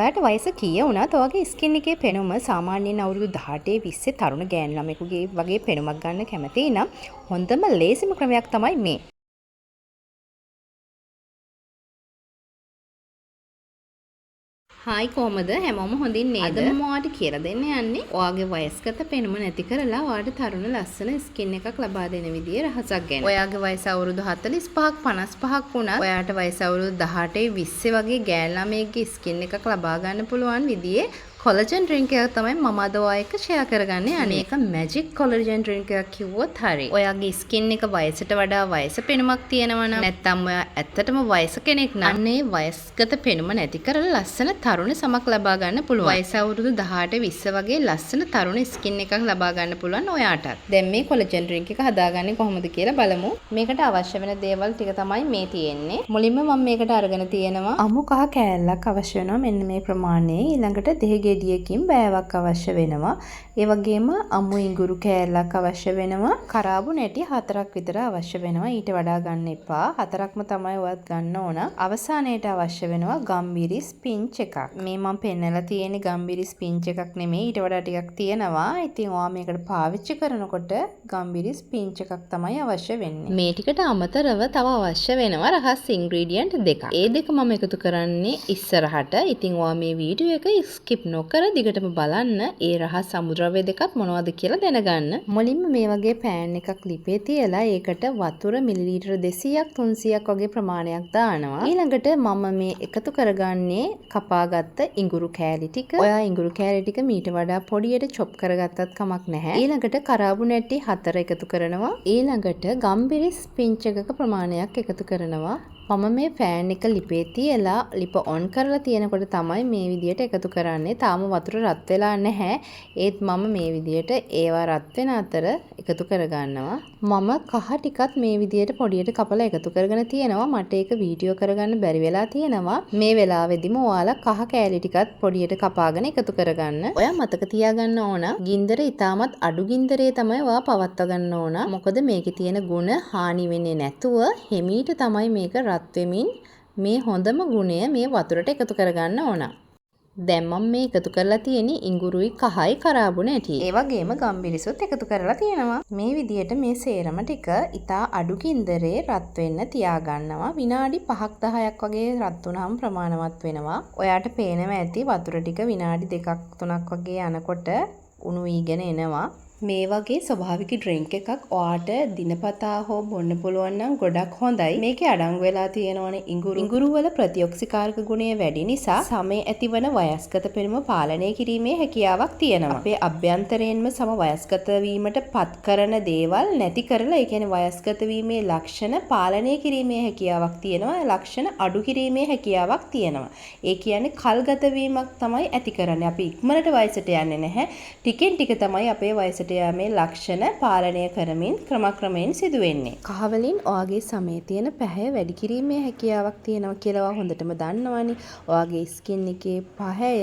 ඔයාට වයස කීය වුණත් ඔයාගේ ස්කින් එකේ පෙනුම සාමාන්‍යයෙන් අවුරුදු 18 20 තරුණ ගෑනු ළමයෙකුගේ වගේ පෙනුමක් ගන්න කැමති නම් හොඳම ලේසිම ක්‍රමයක් තමයි මේ. හායි කොහමද හැමෝම හොඳින් නේද? අද මම ඔයාලට කියලා දෙන්න යන්නේ ඔයාගේ වයස්ගත පෙනුම නැති කරලා ඔයාට තරුණ ලස්සන ස්කින් එකක් ලබා දෙන විදිහේ රහසක් ගැන. ඔයාගේ වයස අවුරුදු 45ක් 55ක් වුණත් ඔයාට වයස අවුරුදු 18 20 වගේ ගෑනු ළමයෙක්ගේ ස්කින් එකක් ලබා ගන්න පුළුවන් විදිහේ කොලජන් ඩ්‍රින්ක් එකක් තමයි මම අද ඔයා එක්ක ෂෙයා කරගන්නේ. මේක මැජික් කොලජන් ඩ්‍රින්ක් එකක් කිව්වොත් හරි. ඔයාගේ ස්කින් එක වයසට වඩා වයස පෙනුමක් තියෙනවා නම් නැත්නම් ඔයා ඇත්තටම වයස කෙනෙක් නම් අන්නේ වයස්ගත පෙනුම නැති කරලා ලස්සන තරුණ සමක් ලබා ගන්න පුළුවන්. වයස අවුරුදු 18 20 වගේ ලස්සන තරුණ ස්කින් එකක් ලබා ගන්න පුළුවන් ඔයාටත්. දැන් මේ කොලජන් ඩ්‍රින්ක් එක හදාගන්නේ කොහොමද කියලා බලමු. මේකට අවශ්‍ය වෙන දේවල් ටික තමයි මේ තියෙන්නේ. මුලින්ම මම මේකට අරගෙන තියෙනවා අමු කහ කෑල්ලක් අවශ්‍ය වෙනවා. මෙන්න මේ ප්‍රමාණය. ඊළඟට දෙහි ගෙඩියකින් බෑවක් අවශ්‍ය වෙනවා. ඒ වගේම අමු ඉඟුරු කෑල්ලක් අවශ්‍ය වෙනවා. කරාබු නැටි 4ක් විතර අවශ්‍ය වෙනවා. ඊට වඩා ගන්න එපා. 4ක්ම තමයි ඔයත් ගන්න ඕන. අවසානයේට අවශ්‍ය වෙනවා ගම්බිරිස් පින්ච් එකක්. මේ මම පෙන්නලා තියෙන ගම්බිරිස් පින්ච් එකක් නෙමෙයි. ඊට වඩා ටිකක් තියෙනවා. ඉතින් ඔයා මේකට පාවිච්චි කරනකොට ගම්බිරිස් පින්ච් එකක් තමයි අවශ්‍ය වෙන්නේ. මේ ටිකට අමතරව තව අවශ්‍ය වෙනවා රහස් ඉන්ග්‍රීඩියන්ට් දෙකක්. ඒ දෙක මම එකතු කරන්නේ ඉස්සරහට. ඉතින් ඔයා මේ වීඩියෝ එක ස්කිප් නොකර දිගටම බලන්න ඒ රහස් සමුද්‍රව්‍ය දෙකත් මොනවද කියලා දැනගන්න. මුලින්ම මේ වගේ පෑන් එකක් ලිපේ තියලා ඒකට වතුර මිලිලීටර 200ක් 300ක් වගේ ප්‍රමාණයක් දානවා. ඊළඟට මම මේ එකතු කරගන්නේ කපාගත්ත ඉඟුරු කෑලි ටික. ඔයා ඉඟුරු කෑලි ටික මීට වඩා පොඩියට චොප් කරගත්තත් කමක් නැහැ. ඊළඟට කරාබු නැටි 4 එකතු කරනවා. ඊළඟට ගම්බිරිස් පින්ච් එකක ප්‍රමාණයක් එකතු කරනවා. මම මේ ෆෑන් එක ලිපේ තියලා ලිප ඔන් කරලා තියෙනකොට තමයි මේ විදියට එකතු කරන්නේ. තාම වතුර රත් වෙලා නැහැ. ඒත් මම මේ විදියට ඒවා රත් වෙන අතර එකතු කරගන්නවා. මම කහ ටිකත් මේ විදියට පොඩියට කපලා එකතු කරගෙන තියෙනවා. මට ඒක වීඩියෝ කරගන්න බැරි වෙලා තියෙනවා. මේ වෙලාවෙදිම ඔයාලා කහ කෑලි ටිකත් පොඩියට කපාගෙන එකතු කරගන්න. ඔයා මතක තියාගන්න ඕන ගින්දර ඉතාමත් අඩු ගින්දරේ තමයි ඔයා පවත්වා ගන්න ඕන. මොකද මේකේ තියෙන ගුණ හානි වෙන්නේ නැතුව හිමීට තමයි මේක රත් වෙමින් මේ හොඳම ගුණය මේ වතුරට එකතු කරගන්න ඕන. දැන් මම මේ එකතු කරලා තියෙන්නේ ඉඟුරුයි කහයි කරාබු නැටි. ඒ වගේම ගම්බිරිසුත් එකතු කරලා තියෙනවා. මේ විදියට මේ සේරම ටික ඉතා අඩු ගින්දරේ රත් වෙන්න තියාගන්නවා. විනාඩි 5ක් 10ක් වගේ රත් වුණාම ප්‍රමාණවත් වෙනවා. ඔයාට පේනවා ඇති වතුර ටික විනාඩි 2ක් 3ක් වගේ යනකොට උණු වීගෙන එනවා. මේ වගේ ස්වභාවික ඩ්‍රින්ක් එකක් ඔයාට දිනපතා හෝ බොන්න පුළුවන් නම් ගොඩක් හොඳයි. මේකේ අඩංගු වෙලා තියෙනවනේ ඉඟුරු වල ප්‍රතිඔක්සිකාරක ගුණය වැඩි නිසා සමේ ඇතිවන වයස්ගත පෙනුම පාලනය කිරීමේ හැකියාවක් තියෙනවා. අපේ අභ්‍යන්තරයෙන්ම සම වයස්ගත වීමට පත් කරන දේවල් නැති කරලා ඒ කියන්නේ වයස්ගත වීමේ ලක්ෂණ පාලනය කිරීමේ හැකියාවක් තියෙනවා. ලක්ෂණ අඩු කිරීමේ හැකියාවක් තියෙනවා. ඒ කියන්නේ කල්ගත වීමක් තමයි ඇති කරන්නේ. අපි ඉක්මනට වයසට යන්නේ නැහැ. ටිකෙන් ටික තමයි අපේ වයසට මේ ලක්ෂණ පාලනය කරමින් ක්‍රමක්‍රමයෙන් සිදු වෙන්නේ. කහ වලින් ඔයාගේ සමේ තියෙන පැහැය වැඩි කිරීමේ හැකියාවක් තියෙනවා කියලා ඔයා හොඳටම දන්නවනේ. ඔයාගේ ස්කින් එකේ පැහැය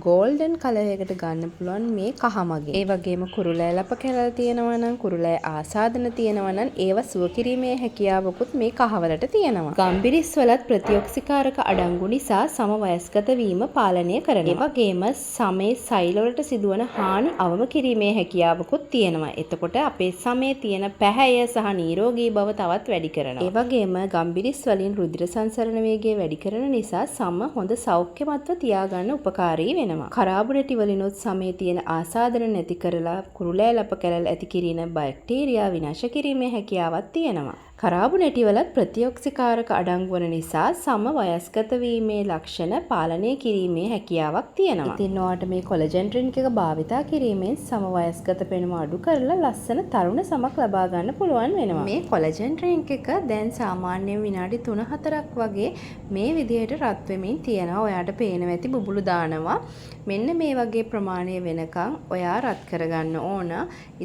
গোল্ডන් කලර් එකකට ගන්න පුළුවන් මේ කහ මගේ. ඒ වගේම කුරුලෑ ලප කැලල් තියෙනවා නම් කුරුලෑ ආසාදන තියෙනවා නම් ඒව සුව කිරීමේ හැකියාවකුත් මේ කහ වලට තියෙනවා. ගම්බිරිස් වලත් ප්‍රතිඔක්සිකාරක අඩංගු නිසා සම වයස්ගත වීම පාලනය කරනවා. ඒ වගේම සමේ සෛල වලට සිදුවන හානි අවම කිරීමේ හැකියාවකුත් තියෙනවා. එතකොට අපේ සමේ තියෙන පැහැය සහ නිරෝගී බව තවත් වැඩි කරනවා. ඒ වගේම ගම්බිරිස් වලින් රුධිර සංසරණ වේගය වැඩි කරන නිසා සම හොඳ සෞඛ්‍යමත්ව තියාගන්න උපකාරී වෙනවා. කරාබු නැටි වලිනුත් සමේ තියෙන ආසාදන නැති කරලා කුරුලෑ ලප කැලල් ඇති කිරීම බැක්ටීරියා විනාශ කිරීමේ හැකියාවක් තියෙනවා. කරාබු නැටි වලත් ප්‍රතිඔක්සිකාරක අඩංගු වන නිසා සම වයස්ගත වීමේ ලක්ෂණ පාලනය කිරීමේ හැකියාවක් තියෙනවා. ඉතින් ඔයාට මේ කොලජන් ඩ්‍රින්ක් එක භාවිතා කිරීමෙන් සම වයස්ගත පෙනුම අඩු කරලා ලස්සන තරුණ සමක් ලබා ගන්න පුළුවන් වෙනවා. මේ කොලජන් ඩ්‍රින්ක් එක දැන් සාමාන්‍යයෙන් විනාඩි 3-4ක් වගේ මේ විදිහට රත් වෙමින් තියෙනවා. ඔයාට පේනවා ඇති බුබුලු දානවා. මෙන්න මේ වගේ ප්‍රමාණය වෙනකන් ඔයා රත් කරගන්න ඕන.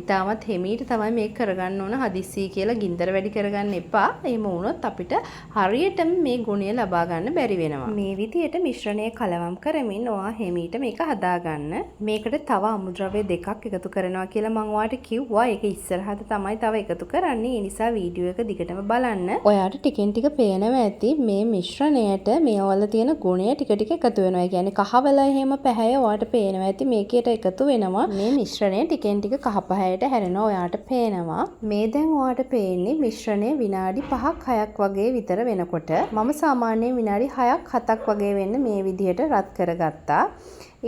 ඊටමත් හිමීට තමයි මේක කරගන්න ඕන. හදිස්සි කියලා ගින්දර වැඩි කරගන්න ගන්න එපා. එහෙම වුණොත් අපිට හරියටම මේ ගුණය ලබා ගන්න බැරි වෙනවා. මේ විදිහට මිශ්‍රණය කලවම් කරමින් ඔයා හිමීට මේක හදාගන්න. මේකට තව අමුද්‍රව්‍ය දෙකක් එකතු කරනවා කියලා මම ඔයාලට කිව්වා. ඒක ඉස්සරහට තමයි තව එකතු කරන්නේ. ඒ නිසා වීඩියෝ එක දිගටම බලන්න. ඔයාලට ටිකෙන් ටික පේනවා ඇති මේ මිශ්‍රණයට මේවල තියෙන ගුණය ටික ටික එකතු වෙනවා. ඒ කියන්නේ කහවල එහෙම පැහැය ඔයාලට පේනවා ඇති මේකයට එකතු වෙනවා. මේ මිශ්‍රණය ටිකෙන් ටික කහ පැහැයට හැරෙනවා. ඔයාලට පේනවා. මේ දැන් ඔයාලට පේන්නේ මිශ්‍රණය විනාඩි 5ක් 6ක් වගේ විතර වෙනකොට මම සාමාන්‍යයෙන් විනාඩි 6ක් 7ක් වගේ වෙන්න මේ විදිහට රත් කරගත්තා.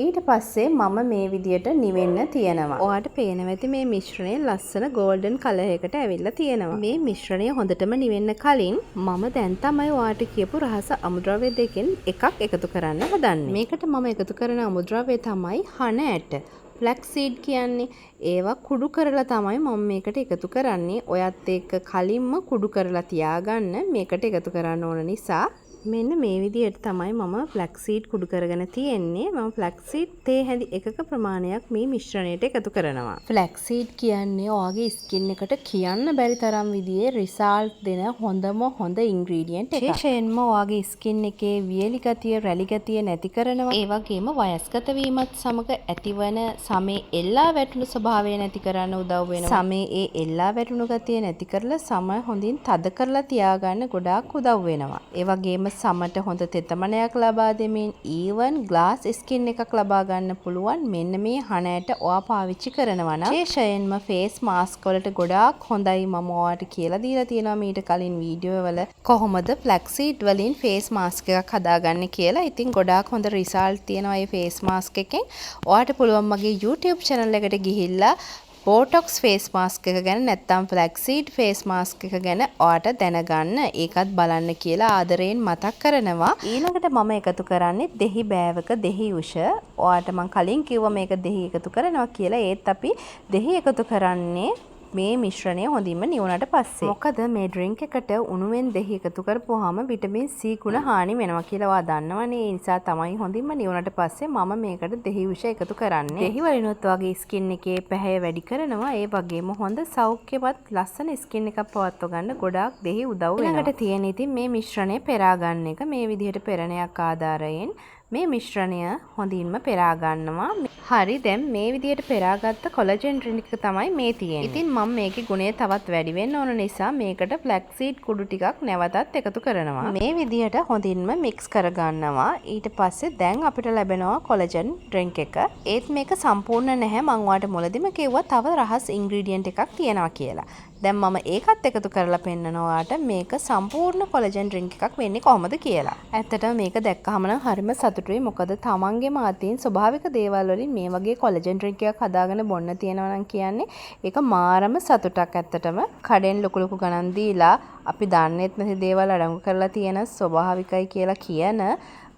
ඊට පස්සේ මම මේ විදිහට නිවෙන්න තියනවා. ඔයාලට පේනවා ඇති මේ මිශ්‍රණය ලස්සන ගෝල්ඩන් කලර් එකට ඇවිල්ලා තියෙනවා. මේ මිශ්‍රණය හොඳටම නිවෙන්න කලින් මම දැන් තමයි ඔයාලට කියපු රහස අමුද්‍රව්‍ය දෙකෙන් එකක් එකතු කරන්න හදන්නේ. මේකට මම එකතු කරන අමුද්‍රව්‍ය තමයි හන ඇට. ෆ්ලැක්ස් සීඩ් කියන්නේ ඒවා කුඩු කරලා තමයි මම මේකට එකතු කරන්නේ. ඔයත් එක්ක කලින්ම කුඩු කරලා තියාගන්න මේකට එකතු කරන්න ඕන නිසා මෙන්න මේ විදිහට තමයි මම ෆ්ලැක්ස් සීඩ් කුඩු කරගෙන තියෙන්නේ. මම ෆ්ලැක්ස් සීඩ් තේ හැඳි එකක ප්‍රමාණයක් මේ මිශ්‍රණයට එකතු කරනවා. ෆ්ලැක්ස් සීඩ් කියන්නේ ඔයාගේ ස්කින් එකට කියන්න බැරි තරම් විදිහේ රිසල්ට් දෙන හොඳ ඉන්ග්‍රීඩියන්ට් එකක්. විශේෂයෙන්ම ඔයාගේ ස්කින් එකේ වියලි ගතිය, රැලි ගතිය නැති කරනවා. ඒ වගේම වයස්ගත වීමත් සමග ඇතිවන සමේ එල්ලා වැටුණු ස්වභාවය නැති කරන්න උදව් වෙනවා. සමේ ඒ එල්ලා වැටුණු ගතිය නැති කරලා සම හොඳින් තද කරලා තියාගන්න ගොඩාක් උදව් වෙනවා. ඒ වගේම සමට හොඳ තෙතමනයක් ලබා දෙමින් ඊවන් ග්ලාස් ස්කින් එකක් ලබා ගන්න පුළුවන් මෙන්න මේ හන ඇට ඔයා පාවිච්චි කරනවා නම් විශේෂයෙන්ම ෆේස් මාස්ක් වලට ගොඩාක් හොඳයි. මම ඔයාලට කියලා දීලා තියෙනවා මීට කලින් වීඩියෝ වල කොහොමද ෆ්ලැක්ස් සීඩ් වලින් ෆේස් මාස්ක් එකක් හදාගන්නේ කියලා. ඉතින් ගොඩාක් හොඳ රිසල්ට් තියෙනවා මේ ෆේස් මාස්ක් එකෙන්. ඔයාලට පුළුවන් මගේ YouTube channel එකට ගිහිල්ලා බෝටොක්ස් ෆේස් මාස්ක් එක ගැන නැත්නම් ෆ්ලැක්ස් සීඩ් ෆේස් මාස්ක් එක ගැන ඔයාට දැනගන්න ඒකත් බලන්න කියලා ආදරයෙන් මතක් කරනවා. ඊළඟට මම එකතු කරන්නේ දෙහි බෑවක දෙහි උෂ. ඔයාට මම කලින් කිව්වා මේක දෙහි එකතු කරනවා කියලා. ඒත් අපි දෙහි එකතු කරන්නේ මේ මිශ්‍රණය හොඳින්ම නිවුණට පස්සේ. මොකද මේ ඩ්‍රින්ක් එකට උණුවෙන් දෙහි එකතු කරපුවාම විටමින් C ගුණ හානි වෙනවා කියලා ඔයා දන්නවනේ. ඒ නිසා තමයි හොඳින්ම නිවුණට පස්සේ මම මේකට දෙහි විෂ එකතු කරන්නේ. දෙහි වලිනුත් වගේ ස්කින් එකේ පැහැය වැඩි කරනවා. ඒ වගේම හොඳ සෞඛ්‍යවත් ලස්සන ස්කින් එකක් පවත්ව ගන්න ගොඩාක් දෙහි උදව් වෙනවා. ඊළඟට තියෙන ඉතින් මේ මිශ්‍රණය පෙරා ගන්න එක. මේ විදිහට පෙරණයක් ආධාරයෙන් මේ මිශ්‍රණය හොඳින්ම පෙරා ගන්නවා. හරි දැන් මේ විදිහට පෙරාගත්ත කොලජන් ඩ්‍රින්ක් එක තමයි මේ තියෙන්නේ. ඉතින් මම මේකේ ගුණය තවත් වැඩි වෙන්න ඕන නිසා මේකට ෆ්ලැක්ස් සීඩ් කුඩු ටිකක් නැවතත් එකතු කරනවා. මේ විදිහට හොඳින්ම මික්ස් කරගන්නවා. ඊට පස්සේ දැන් අපිට ලැබෙනවා කොලජන් ඩ්‍රින්ක් එක. ඒත් මේක සම්පූර්ණ නැහැ. මම ඔයාලට මුලදිම කිව්වා තව රහස් ඉන්ග්‍රීඩියන්ට් එකක් තියෙනවා කියලා. දැන් මම ඒකත් එකතු කරලා පෙන්නනවා ඔයාලට මේක සම්පූර්ණ කොලජන් ඩ්‍රින්ක් එකක් වෙන්නේ කොහොමද කියලා. ඇත්තටම මේක දැක්කහම නම් හරිම සතුටුයි. මොකද තමන්ගේම අතින් ස්වභාවික දේවල් වලින් මේ වගේ කොලජන් ඩ්‍රින්ක් එකක් හදාගෙන බොන්න තියෙනවා නම් කියන්නේ ඒක මාරම සතුටක්. ඇත්තටම කඩෙන් ලොකු ලොකු ගණන් දීලා අපි දන්නේත් නැති දේවල් අඩංගු කරලා තියෙන ස්වභාවිකයි කියලා කියන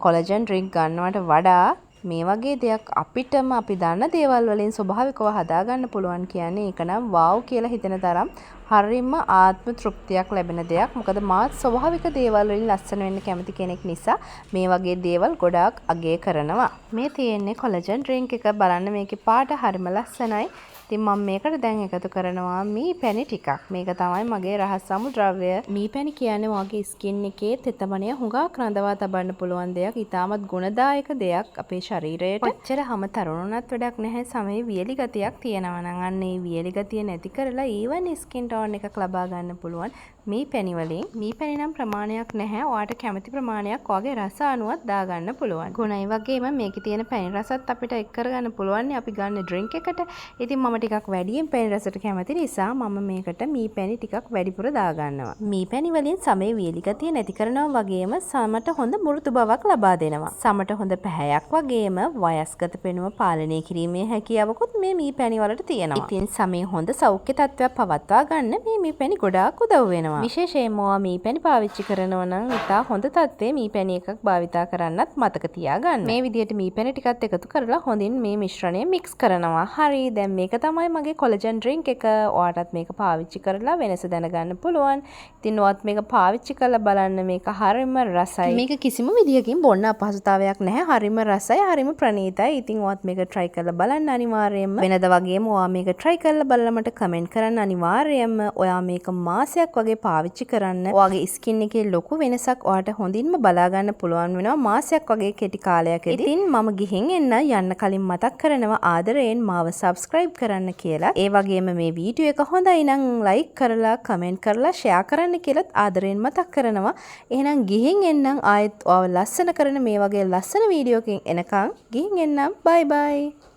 කොලජන් ඩ්‍රින්ක් ගන්නවට වඩා මේ වගේ දෙයක් අපිටම අපි දන්න දේවල් වලින් ස්වභාවිකව හදාගන්න පුළුවන් කියන්නේ ඒක නම් වව් කියලා හිතෙන තරම් හරියම ආත්ම තෘප්තියක් ලැබෙන දෙයක්. මොකද මාත් ස්වභාවික දේවල් වලින් ලස්සන වෙන්න කැමති කෙනෙක් නිසා මේ වගේ දේවල් ගොඩාක් අගය කරනවා. මේ තියෙන්නේ කොලජන් ඩ්‍රින්ක් එක. බලන්න මේකේ පාට හරිම ලස්සනයි. ඉතින් මම මේකට දැන් එකතු කරනවා මී පැණි ටිකක්. මේක තමයි මගේ රහස් අමුද්‍රව්‍ය. මී පැණි කියන්නේ වාගේ ස්කින් එකේ තෙතමනය හුඟක් රඳවා තබන්න පුළුවන් දෙයක්. ඊටමත් ගුණදායක දෙයක් අපේ ශරීරයට. කොච්චර හැම තරුණුණත් වැඩක් නැහැ. සමේ වියලි ගතියක් තියෙනවා නම් අන්න ඒ වියලි ගතිය නැති කරලා ඊවන් ස්කින් ටෝන් එකක් ලබා ගන්න පුළුවන් මී පැණි වලින්. මී පැණි නම් ප්‍රමාණයක් නැහැ. ඔයාට කැමති ප්‍රමාණයක් ඔයාගේ රස අනුවත් දාගන්න පුළුවන්. ගුණයි වගේම මේකේ තියෙන පැණි රසත් අපිට එක් කරගන්න පුළුවන් අපි ගන්න ඩ්‍රින්ක් එකට. ඉතින් මම ටිකක් වැඩියෙන් පැණි රසට කැමති නිසා මම මේකට මී පැණි ටිකක් වැඩිපුර දාගන්නවා. මී පැණි වලින් සමේ වියලි ගතිය නැති කරනවා වගේම සමට හොඳ මෘදු බවක් ලබා දෙනවා. සමට හොඳ පැහැයක් වගේම වයස්ගත පෙනුම පාලනය කිරීමේ හැකියාවකුත් මේ මී පැණි වලට තියෙනවා. ඉතින් සමේ හොඳ සෞඛ්‍ය තත්ත්වයක් පවත්වා ගන්න මේ මී පැණි ගොඩාක් උදව් වෙනවා. විශේෂයෙන්ම ඔයා මී පැණි පාවිච්චි කරනවා නම් ඉතා හොඳ තත්ත්වයේ මී පැණි එකක් භාවිතා කරන්නත් මතක තියාගන්න. මේ විදිහට මී පැණි ටිකත් එකතු කරලා හොඳින් මේ මිශ්‍රණය මික්ස් කරනවා. හරි දැන් මේක තමයි මගේ කොලජන් ඩ්‍රින්ක් එක. ඔයාටත් මේක පාවිච්චි කරලා වෙනස දැනගන්න පුළුවන්. ඉතින් ඔයත් මේක පාවිච්චි කරලා බලන්න. මේක හරිම රසයි. මේක කිසිම විදියකින් බොන්න අපහසුතාවයක් නැහැ. හරිම රසයි, හරිම ප්‍රණීතයි. ඉතින් ඔයත් මේක try කරලා බලන්න අනිවාර්යයෙන්ම. වෙනද වගේම ඔයා මේක try කරලා බලලා මට කමෙන්ට් කරන්න අනිවාර්යයෙන්ම. ඔයා මේක මාසයක් වගේ පාවිච්චි කරන්න. ඔයාගේ ස්කින් එකේ ලොකු වෙනසක් ඔයාට හොඳින්ම බලා ගන්න පුළුවන් වෙනවා මාසයක් වගේ කෙටි කාලයකදී. ඉතින් මම ගිහින් යන්න කලින් මතක් කරනවා ආදරයෙන් මාව subscribe කරන්න කියලා. ඒ වගේම මේ වීඩියෝ එක හොඳයි නම් like කරලා, comment කරලා, share කරන්න කියලාත් ආදරයෙන් මතක් කරනවා. එහෙනම් ගිහින් එන්නම් ආයෙත් ඔයාව ලස්සන කරන මේ වගේ ලස්සන වීඩියෝ එකකින් එනකන් ගිහින් එන්නම්. bye bye.